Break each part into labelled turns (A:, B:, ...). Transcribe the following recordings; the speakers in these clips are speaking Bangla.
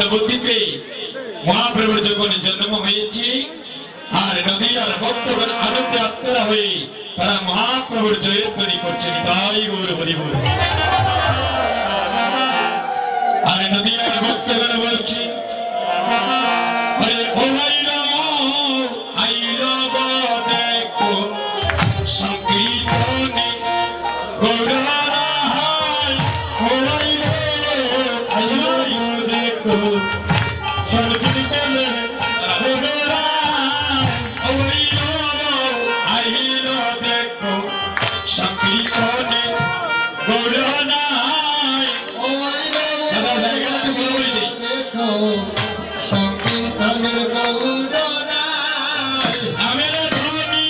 A: নবদ্বীপে মহাপ্রভুর যখন জন্ম হয়েছে আর নদীয়ার ভক্তগণ আনন্দে আত্মরা হয়ে তারা মহাপ্রভুর জয়ধ্বনি করছেন তাই গৌর হরি বল। আর নদীয়ার ভক্তগণ বলছে আরে ও আইলো দেখো সংকীর্তনে গৌররাহাই ও আইলো দেখো সংকীর্তনে সংকীর্তনে গৌরনাই
B: দেখো সংকীর্তনের গৌরনাই
A: নামের ধ্বনি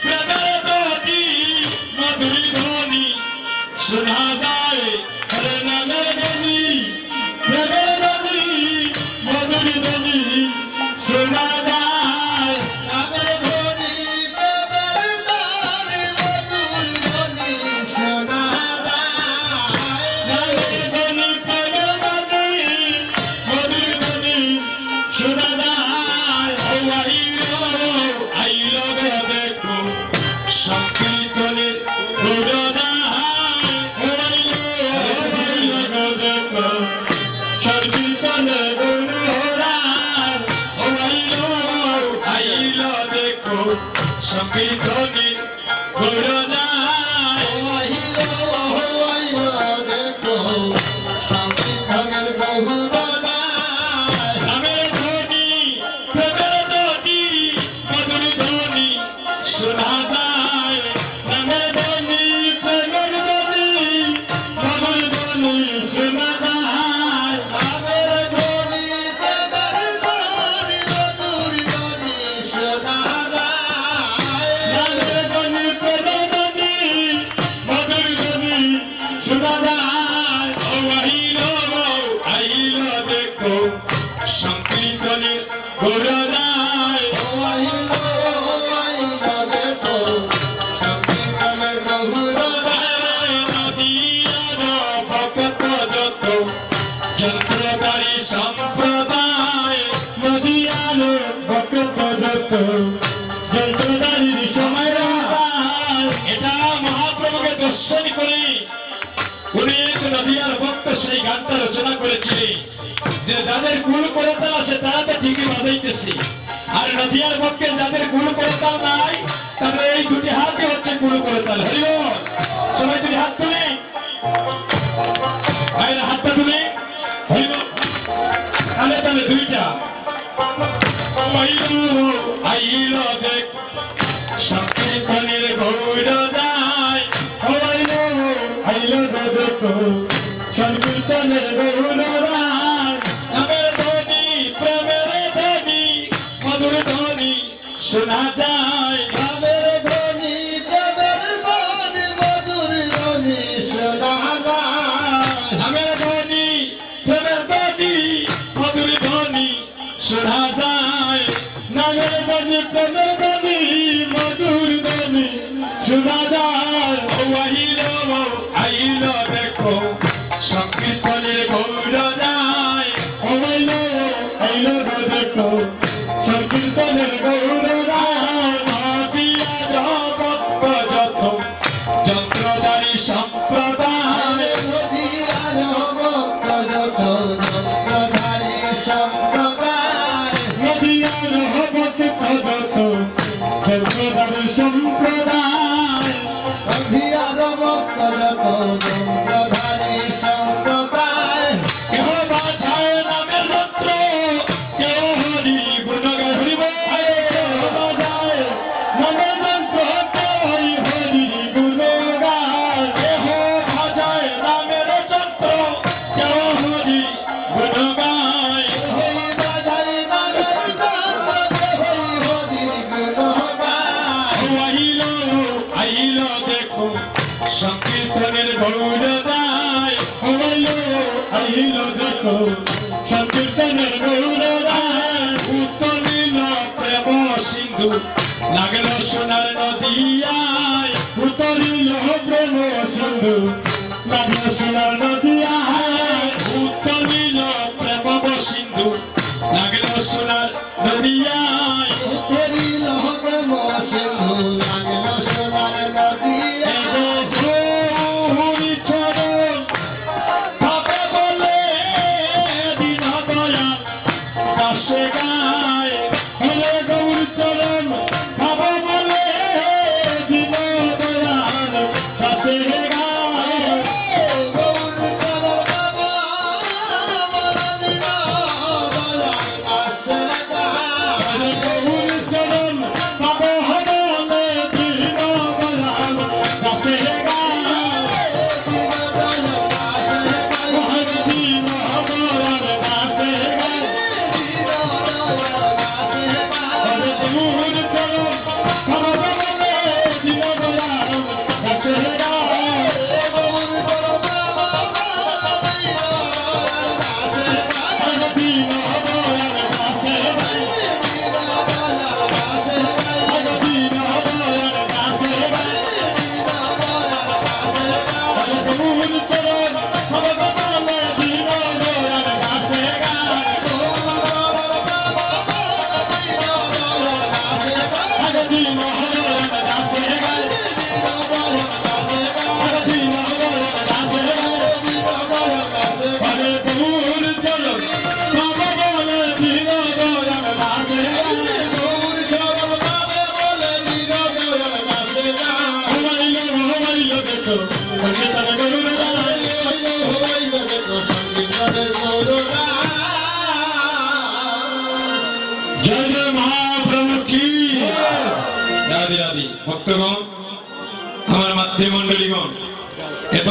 A: প্রেমের ধ্বনি মধুরী ধ্বনি শোনা যায় হরে নামের ধ্বনি প্রেমের ধ্বনি মধুরী ধ্বনি শোনা যায়
B: নামের ধ্বনি প্রেমের ধ্বনি মধুর ধ্বনি শোনা যায়
A: নামের ধ্বনি প্রেমের ধ্বনি মধুরী ধ্বনি শোনা যায় ও আইলো দেখো সংকীর্তনের গৌরনাই ও আইলো দেখো সংকীর্তনের গৌরনাই ও আইলো দেখো সংকীর্তনের গৌরনাই
B: আইলো দেখো সংকীর্তনের গৌরনাই
A: নামের ধ্বনি প্রেমের ধ্বনি মধুর ধ্বনি শোনা যায় নামের ধ্বনি প্রেমের ধ্বনি মধুর ধ্বনি শোনা যায়
B: নামের ধ্বনি প্রেমের ধ্বনি মধুর ধ্বনি শোনা যায়
A: নামের ধ্বনি প্রেমের ধ্বনি মধুর ধ্বনি শোনা যায় ও আইলো দেখো সংকীর্তনের গৌরনাই
B: আইলো দেখো সংকীর্তনের গৌরনাই
A: নদীয়ার ভক্ত যত যন্ত্রধারী সম্প্রদায় নদীয়ার ভক্ত যত যন্ত্রধারীর সময় এটা মহাপ্রভুকে দর্শন করে উনি এক নদীয়ার ভক্ত সেই গানটা রচনা করেছিলেন যে যাদের কুল করতাল আছে তারা তো ঠিকই বাজাইতেছে আর নদীয়ার ভক্তে যাদের কুল করতাল নাই তাহলে এই দুটি হাতে হচ্ছে কুল করতাল হরি বল। সবাই দুটি হাত তুলে ভাইরা হাতটা তুলে হরি বল। তাহলে তাহলে দুইটা আইলো দেখ সংকীর্তনের গৌরনাই আইলো দেখো সংকীর্তনের গৌরনাই নামের ধ্বনি প্রেমের ধ্বনি মধুর ধ্বনি শোনা যায়
B: নামের ধ্বনি প্রেমের ধ্বনি মধুর ধ্বনি শোনা যায়
A: নামের ধ্বনি প্রেমের ধ্বনি মধুর ধ্বনি শোনা যায় নামের ধ্বনি প্রেমের ধ্বনি মধুর ধ্বনি শোনা যায় ও আইলো দেখো সংকীর্তনের গৌরনাই ও আইলো দেখো সংকীর্তনের গৌরনাই নদীয়ার ভক্ত যত যন্ত্রধারী সম্প্রদায়
B: নদীয়ার ভক্ত যত যন্ত্রধারী সম্প্রদায়
A: নদীয়ার ভক্ত যত যন্ত্রধারী সম্প্রদায়
B: নদীয়ার ভক্ত যত যন্ত্রধারী সম্প্রদায়
A: কেহ বাজায় নামের যন্ত্র কেহ হরি গুণ গায় হরি বল। কেহ বাজায় নামের যন্ত্র কেহ হরি গুণ গায় কেহ বাজায় নামের যন্ত্র কেহ হরি গুণ গায়
B: হই বাজাই নামের যন্ত্র হই হরির গুণ গায়
A: আইলো দেখো সংকীর্তনের গৌরনাই আইলো দেখো সংকীর্তনের গৌরনাই উত্তলিল প্রেম সিন্ধু লাগল সোনার নদীয়ায় উত্তলিল প্রেম সিন্ধু লাগল সোনার নদীয়ায় উত্তলিল প্রেম নদিয়ায়
B: উত্তরি লহ প্রেম সিন্ধু লাগলো সোনার নদিয়া
A: গৌরী চরণ ভাবে বলে দিন দয়াল দাসে গায় হরে গৌরী চরণ ভাবে বলে দিন দয়াল দাসে গায়
B: গৌর চরণ বাবা বলদিন দয়াল দাসে গায়
A: হরে গৌরী চরণ ভাবে বলে দিন দয়াল দাসে গায়
B: দিন দয়াল দাসে গায়
A: হরে দিন দয়াল দাসে গায়
B: দিন দয়াল দাসে গায়
A: হরে গৌরী চরণ ভাবে বলে দিন দয়াল দাসে গায়
B: গৌর চরণ বাবা বলদিন দয়াল দাসে গায়
A: হরে দিন দয়াল দাসে গায়
B: দিন দয়াল দাসে গায়
A: হরে দিন দয়াল দাসে গায়
B: দিন দয়াল দাসে গায়
A: হরে গৌরী চরণ ভাবে বলে দিন দয়াল দাসে গায় হরে দিন দয়াল দাসে গায় হরে দিন দয়াল দাসে গায় হরে গৌরী চরণ ভাবে বলে দিন দয়াল দাসে গায় হবাইলো হবাইলো দেখো সঙ্গীতার গরুর গায় জয় জয় মহাপ্রভু কি রাধে রাধে ভক্তগণ আমার মাতৃমণ্ডলীগণ এত